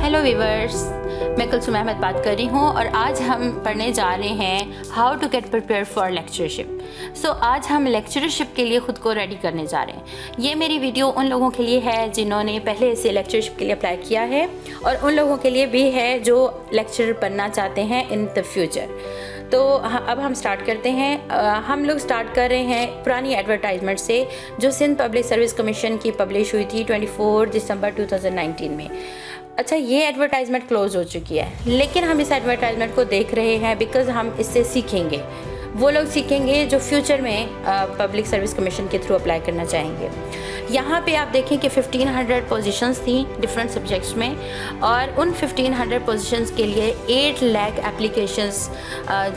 Hello viewers, मैं कुलसुम अहमद बात कर रही हूँ और आज हम पढ़ने जा रहे हैं how to get prepare for lectureship. आज हम लेक्चरशिप के लिए ख़ुद को रेडी करने जा रहे हैं। ये मेरी वीडियो उन लोगों के लिए है जिन्होंने पहले से लेक्चरशिप के लिए अप्लाई किया है और उन लोगों के लिए भी है जो लेक्चरर बनना चाहते हैं इन द फ्यूचर। तो अब हम स्टार्ट करते हैं। हम लोग स्टार्ट कर रहे हैं पुरानी एडवर्टाइजमेंट से जो सिंध पब्लिक सर्विस कमीशन की पब्लिश हुई थी 24 दिसंबर 2019 में। अच्छा, ये एडवर्टाइजमेंट क्लोज हो चुकी है, लेकिन हम इस एडवर्टाइजमेंट को देख रहे हैं बिकॉज़ हम इससे सीखेंगे। वो लोग सीखेंगे जो फ्यूचर में पब्लिक सर्विस कमीशन के थ्रू अप्लाई करना चाहेंगे। यहाँ पे आप देखें कि 1500 पोजीशंस थी डिफरेंट सब्जेक्ट्स में और उन 1500 पोजीशंस के लिए 8 लाख एप्लीकेशंस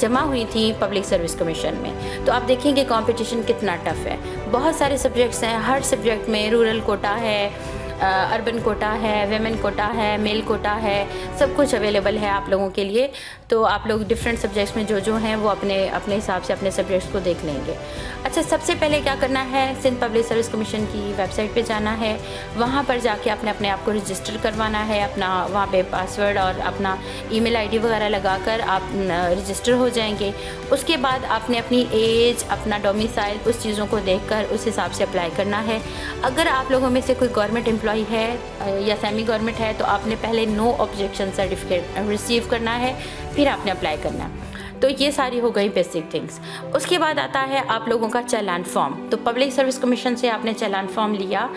जमा हुई थी पब्लिक सर्विस कमीशन में। तो आप देखेंगे कंपटीशन कितना टफ़ है। बहुत सारे सब्जेक्ट्स हैं, हर सब्जेक्ट में रूरल कोटा है, अर्बन कोटा है, वेमेन कोटा है, मेल कोटा है, सब कुछ अवेलेबल है आप लोगों के लिए। तो आप लोग डिफरेंट सब्जेक्ट्स में जो हैं वो अपने हिसाब से अपने सब्जेक्ट्स को देख लेंगे। अच्छा, सबसे पहले क्या करना है, सिंध पब्लिक सर्विस कमीशन की वेबसाइट पे जाना है। वहाँ पर जाके अपने आप को रजिस्टर करवाना है, अपना वहाँ पे पासवर्ड और अपना ईमेल आईडी वगैरह लगाकर आप रजिस्टर हो जाएंगे। उसके बाद आपने अपनी एज, अपना डोमिसाइल, उस चीज़ों को देखकर उस हिसाब से अप्लाई करना है। अगर आप लोगों में से कोई गवर्नमेंट एम्प्लॉय है या सेमी गवर्नमेंट है तो आपने पहले नो ऑब्जेक्शन सर्टिफिकेट रिसीव करना है, फिर आपने अप्लाई करना है। तो ये सारी हो गई बेसिक थिंग्स। उसके बाद आता है आप लोगों का चालान फॉर्म। तो पब्लिक सर्विस कमीशन से आपने चालान फॉर्म लिया,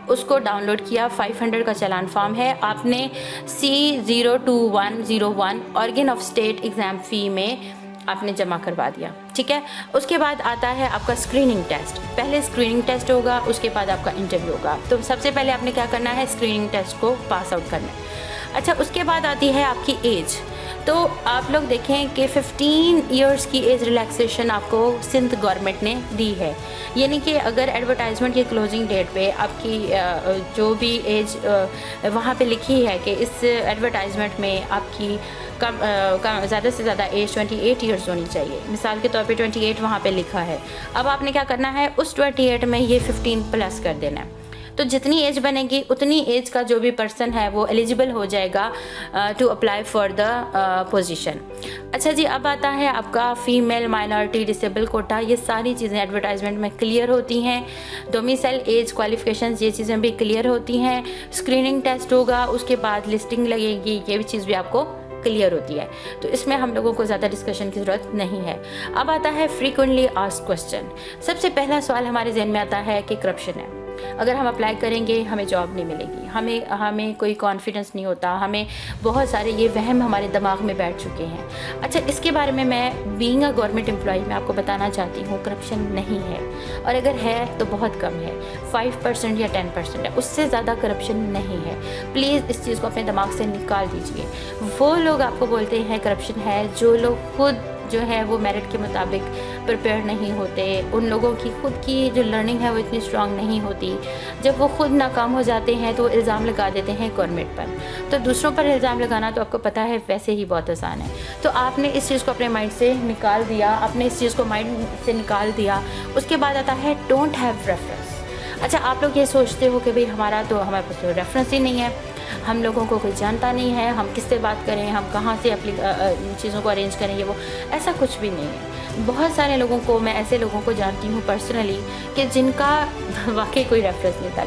उसको डाउनलोड किया। 500 का चालान फॉर्म है। आपने C02101 organ of state exam फ़ी में आपने जमा करवा दिया, ठीक है। उसके बाद आता है आपका स्क्रीनिंग टेस्ट। पहले स्क्रीनिंग टेस्ट होगा, उसके बाद आपका इंटरव्यू होगा। तो सबसे पहले आपने क्या करना है, स्क्रीनिंग टेस्ट को पास आउट करना है। अच्छा, उसके बाद आती है आपकी एज। तो आप लोग देखें कि 15 इयर्स की एज रिलैक्सेशन आपको सिंध गवर्नमेंट ने दी है। यानी कि अगर एडवर्टाइजमेंट की क्लोजिंग डेट पे आपकी जो भी एज वहाँ पे लिखी है कि इस एडवर्टाइजमेंट में आपकी ज़्यादा से ज़्यादा एज 28 इयर्स होनी चाहिए। मिसाल के तौर पे 28 वहाँ पे लिखा है। अब आपने क्या करना है, उस 28 में ये 15 प्लस कर देना है। तो जितनी एज बनेगी उतनी एज का जो भी पर्सन है वो एलिजिबल हो जाएगा to apply for the position. अच्छा जी, अब आता है आपका फीमेल, माइनॉरिटी, डिसेबल कोटा। ये सारी चीज़ें एडवर्टाइजमेंट में क्लियर होती हैं। डोमिसाइल, एज, क्वालिफिकेशंस, ये चीज़ें भी क्लियर होती हैं। स्क्रीनिंग टेस्ट होगा, उसके बाद लिस्टिंग लगेगी, ये भी चीज़ भी आपको क्लियर होती है। तो इसमें हम लोगों को ज़्यादा डिस्कशन की ज़रूरत नहीं है। अब आता है फ्रीक्वेंटली आस्क्ड क्वेश्चन। सबसे पहला सवाल हमारे जहन में आता है कि करप्शन है। अगर हम अप्लाई करेंगे हमें जॉब नहीं मिलेगी, हमें कोई कॉन्फिडेंस नहीं होता, हमें बहुत सारे ये वहम हमारे दिमाग में बैठ चुके हैं। अच्छा, इसके बारे में मैं बीइंग अ गवर्नमेंट एम्प्लॉय मैं आपको बताना चाहती हूँ, करप्शन नहीं है, और अगर है तो बहुत कम है, 5% या 10% है, उससे ज़्यादा करप्शन नहीं है। प्लीज़ इस चीज़ को अपने दिमाग से निकाल दीजिए। वो लोग आपको बोलते हैं करप्शन है जो लोग खुद जो है वो मेरिट के मुताबिक प्रिपेयर नहीं होते, उन लोगों की खुद की जो लर्निंग है वो इतनी स्ट्रांग नहीं होती। जब वो खुद नाकाम हो जाते हैं तो इल्ज़ाम लगा देते हैं गवर्नमेंट पर। तो दूसरों पर इल्ज़ाम लगाना तो आपको पता है वैसे ही बहुत आसान है। तो आपने इस चीज़ को अपने माइंड से निकाल दिया, आपने इस चीज़ को माइंड से निकाल दिया। उसके बाद आता है डोंट हैव रेफरेंस। अच्छा, आप लोग ये सोचते हो कि भाई हमारे पास तो रेफरेंस ही नहीं है, हम लोगों को कोई जानता नहीं है, हम किससे बात करें, हम कहाँ से चीज़ों को अरेंज करें, ये वो, ऐसा कुछ भी नहीं है। बहुत सारे लोगों को, मैं ऐसे लोगों को जानती हूँ पर्सनली कि जिनका वाकई कोई रेफरेंस नहीं था।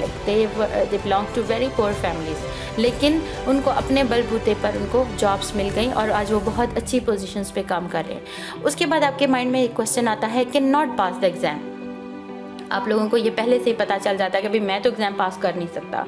They belong to very poor families, लेकिन उनको अपने बलबूते पर उनको जॉब्स मिल गई और आज वो बहुत अच्छी पोजीशंस पे काम कर रहे हैं। उसके बाद आपके माइंड में एक क्वेश्चन आता है कि नॉट पास द एग्ज़ाम। आप लोगों को ये पहले से ही पता चल जाता है कि भाई मैं तो एग्ज़ाम पास कर नहीं सकता।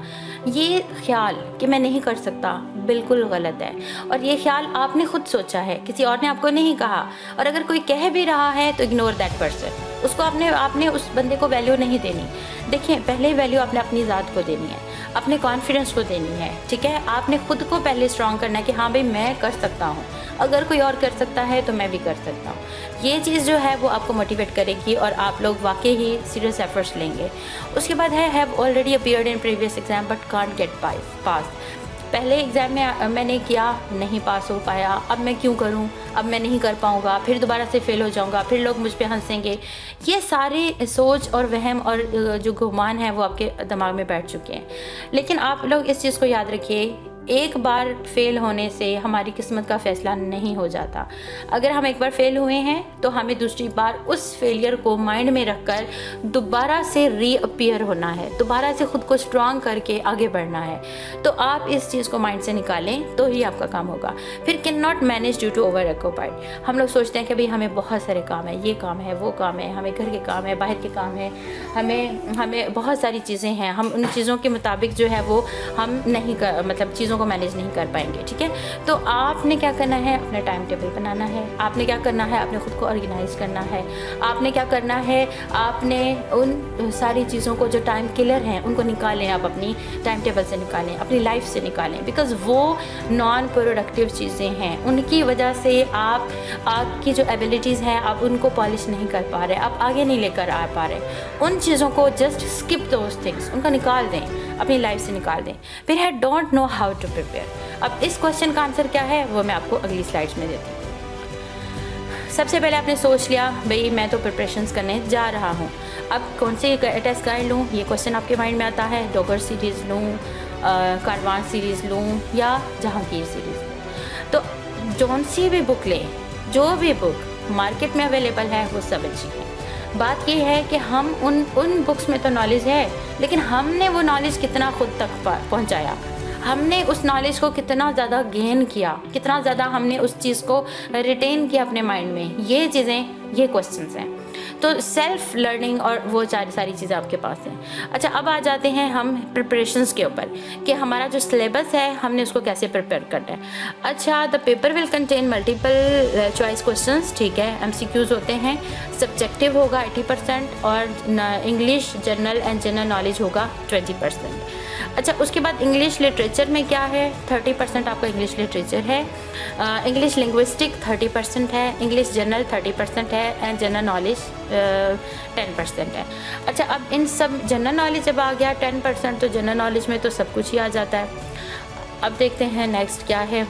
ये ख्याल कि मैं नहीं कर सकता बिल्कुल गलत है, और ये ख्याल आपने खुद सोचा है, किसी और ने आपको नहीं कहा। और अगर कोई कह भी रहा है तो इग्नोर दैट पर्सन, उसको आपने उस बंदे को वैल्यू नहीं देनी। देखिए, पहले वैल्यू आपने अपनी ज़ात को देनी है, अपने कॉन्फिडेंस को देनी है, ठीक है। आपने खुद को पहले स्ट्रॉन्ग करना है कि हाँ भाई मैं कर सकता हूँ, अगर कोई और कर सकता है तो मैं भी कर सकता हूँ। ये चीज़ जो है वो आपको मोटिवेट करेगी और आप लोग वाकई ही सीरियस एफर्ट्स लेंगे। उसके बाद है have already appeared in previous exam but can't get pass. पहले एग्ज़ाम में मैंने किया, नहीं पास हो पाया, अब मैं क्यों करूं, अब मैं नहीं कर पाऊंगा, फिर दोबारा से फ़ेल हो जाऊंगा, फिर लोग मुझ पे हंसेंगे। ये सारे सोच और वहम और जो गुमान है वो आपके दिमाग में बैठ चुके हैं। लेकिन आप लोग इस चीज़ को याद रखिए एक बार फेल होने से हमारी किस्मत का फ़ैसला नहीं हो जाता। अगर हम एक बार फेल हुए हैं तो हमें दूसरी बार उस फेलियर को माइंड में रखकर दोबारा से रीअपीयर होना है, दोबारा से ख़ुद को स्ट्रॉन्ग करके आगे बढ़ना है। तो आप इस चीज़ को माइंड से निकालें तो ही आपका काम होगा। फिर can not manage due to over occupied. हम लोग सोचते हैं कि भाई हमें बहुत सारे काम है, ये काम है, वो काम है, हमें घर के काम है, बाहर के काम है, हमें बहुत सारी चीज़ें हैं, हम उन चीज़ों के मुताबिक जो है वो हम नहीं कर मतलब चीज़ों को मैनेज नहीं कर पाएंगे। ठीक है, तो आपने क्या करना है, अपना टाइम टेबल बनाना है। आपने क्या करना है, आपने ख़ुद को ऑर्गेनाइज करना है। आपने क्या करना है, आपने उन सारी चीज़ों को जो टाइम किलर हैं उनको निकालें, आप अपनी टाइम टेबल से निकालें, अपनी लाइफ से निकालें, बिकॉज़ वो नॉन प्रोडक्टिव चीज़ें हैं। उनकी वजह से आपकी जो एबिलिटीज़ हैं आप उनको पॉलिश नहीं कर पा रहे, आप आगे नहीं लेकर आ पा रहे। उन चीज़ों को जस्ट स्किप दोज थिंग्स, उनका निकाल दें, अपनी लाइफ से निकाल दें। फिर है don't know how to prepare. अब इस क्वेश्चन का आंसर क्या है वो मैं आपको अगली स्लाइड्स में देती हूँ। सबसे पहले आपने सोच लिया भाई मैं तो प्रिपरेशंस करने जा रहा हूँ, अब कौन से टेस्ट गाइड लूँ, ये क्वेश्चन आपके माइंड में आता है। डॉगर सीरीज़ लूँ, कारवान सीरीज़ लूँ या जहांगीर सीरीज़ लूँ। तो जौन सी भी बुक लें, जो भी बुक मार्केट में अवेलेबल है वो सब अच्छी है। बात ये है कि हम उन बुक्स में तो नॉलेज है, लेकिन हमने वो नॉलेज कितना खुद तक पहुंचाया, हमने उस नॉलेज को कितना ज़्यादा गेन किया, कितना ज़्यादा हमने उस चीज़ को रिटेन किया अपने माइंड में, ये चीज़ें, ये क्वेश्चंस हैं। तो सेल्फ लर्निंग और वो सारी चीज़ें आपके पास हैं। अच्छा, अब आ जाते हैं हम प्रिपरेशंस के ऊपर कि हमारा जो सिलेबस है हमने उसको कैसे प्रिपेयर करना है। अच्छा, the paper will contain multiple choice questions, ठीक है, MCQs होते हैं। सब्जेक्टिव होगा 80% और English, general and general knowledge होगा 20%। अच्छा, उसके बाद इंग्लिश लिटरेचर में क्या है, 30% आपका इंग्लिश लिटरेचर है। इंग्लिश लिंग्विस्टिक 30% है, इंग्लिश जनरल 30% है एंड जनरल नॉलेज 10% है। अच्छा, अब इन सब जनरल नॉलेज जब आ गया 10%, तो जनरल नॉलेज में तो सब कुछ ही आ जाता है। अब देखते हैं नेक्स्ट क्या है।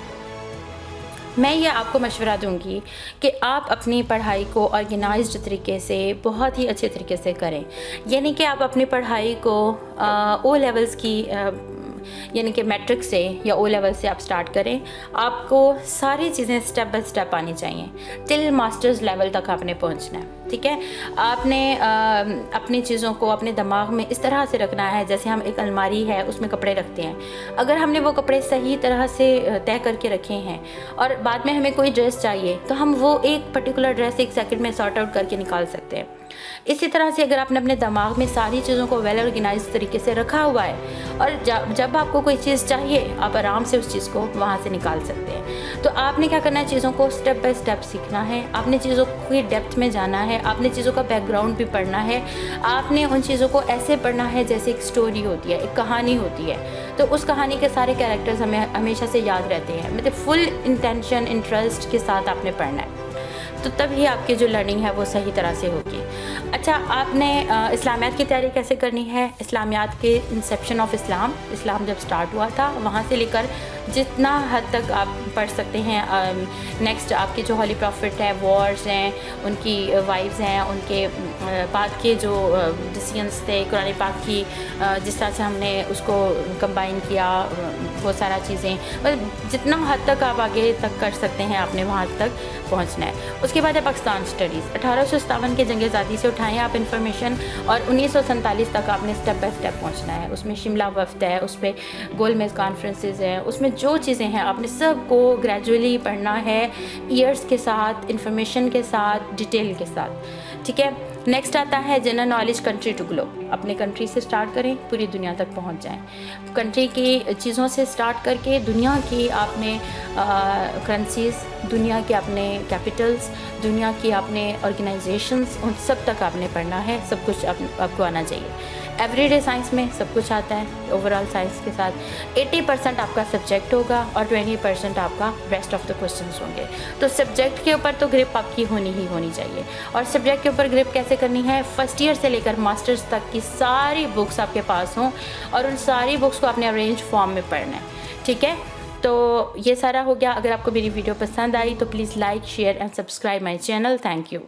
मैं ये आपको मशवरा दूंगी कि आप अपनी पढ़ाई को ऑर्गेनाइज्ड तरीके से, बहुत ही अच्छे तरीके से करें। यानी कि आप अपनी पढ़ाई को ओ लेवल्स की यानी कि मैट्रिक से या ओ लेवल से आप स्टार्ट करें। आपको सारी चीज़ें स्टेप बाय स्टेप आनी चाहिए, टिल मास्टर्स लेवल तक आपने पहुंचना है। ठीक है, आपने अपनी चीज़ों को अपने दिमाग में इस तरह से रखना है जैसे हम एक अलमारी है उसमें कपड़े रखते हैं। अगर हमने वो कपड़े सही तरह से तय करके रखे हैं और बाद में हमें कोई ड्रेस चाहिए तो हम वो एक पर्टिकुलर ड्रेस 1 सेकंड में सॉर्ट आउट करके निकाल सकते हैं। इसी तरह से अगर आपने अपने दिमाग में सारी चीज़ों को वेल ऑर्गेनाइज तरीके से रखा हुआ है और जब आपको कोई चीज़ चाहिए आप आराम से उस चीज़ को वहाँ से निकाल सकते हैं। तो आपने क्या करना है, चीज़ों को स्टेप बाय स्टेप सीखना है, आपने चीज़ों की डेप्थ में जाना है, आपने चीज़ों का बैकग्राउंड भी पढ़ना है, आपने उन चीज़ों को ऐसे पढ़ना है जैसे एक स्टोरी होती है, एक कहानी होती है। तो उस कहानी के सारे कैरेक्टर्स हमें हमेशा से याद रहते हैं, मतलब फुल इंटेंशन, इंटरेस्ट के साथ आपने पढ़ना है, तो तभी आपकी जो लर्निंग है वो सही तरह से होगी। अच्छा, आपने इस्लामियात की तैयारी कैसे करनी है। इस्लामियात के इंसेप्शन ऑफ इस्लाम जब स्टार्ट हुआ था वहाँ से लेकर जितना हद तक आप पढ़ सकते हैं। नेक्स्ट आपके जो हॉली प्रॉफिट है, वॉर्स हैं, उनकी वाइव्स हैं, उनके बाद के जो डिसीजंस थे, कुरान पाक की जिस तरह से हमने उसको कंबाइन किया, वो सारा चीज़ें, मतलब जितना हद तक आप आगे तक कर सकते हैं आपने वहाँ तक पहुँचना है। उसके बाद है पाकिस्तान स्टडीज़। 1857 के जंग आज़ादी से उठाएँ आप इन्फॉर्मेशन और 1947 तक आपने स्टेप बाय स्टेप पहुँचना है। उसमें शिमला वफ्द है, उस पर गोलमेज कॉन्फ्रेंसेस हैं, उसमें जो चीज़ें हैं आपने सबको ग्रेजुअली पढ़ना है, ईयर्स के साथ, इंफॉर्मेशन के साथ, डिटेल के साथ। ठीक है, नेक्स्ट आता है general knowledge country to globe. अपने कंट्री से स्टार्ट करें, पूरी दुनिया तक पहुंच जाएं। कंट्री की चीज़ों से स्टार्ट करके दुनिया की आपने करेंसीज, दुनिया के अपने कैपिटल्स, दुनिया की आपने ऑर्गेनाइजेशंस, उन सब तक आपने पढ़ना है। सब कुछ आपको आना चाहिए। एवरीडे साइंस में सब कुछ आता है। ओवरऑल साइंस के साथ 80% आपका सब्जेक्ट होगा और 20% आपका रेस्ट ऑफ द क्वेश्चंस होंगे। तो सब्जेक्ट के ऊपर तो ग्रिप आपकी होनी ही होनी चाहिए। और सब्जेक्ट के ऊपर ग्रिप कैसे करनी है, फर्स्ट ईयर से लेकर मास्टर्स तक की सारी बुक्स आपके पास हों और उन सारी बुक्स को आपने अरेंज फॉर्म में पढ़ना है। ठीक है, तो ये सारा हो गया। अगर आपको मेरी वीडियो पसंद आई तो please like, share and subscribe my channel. Thank you.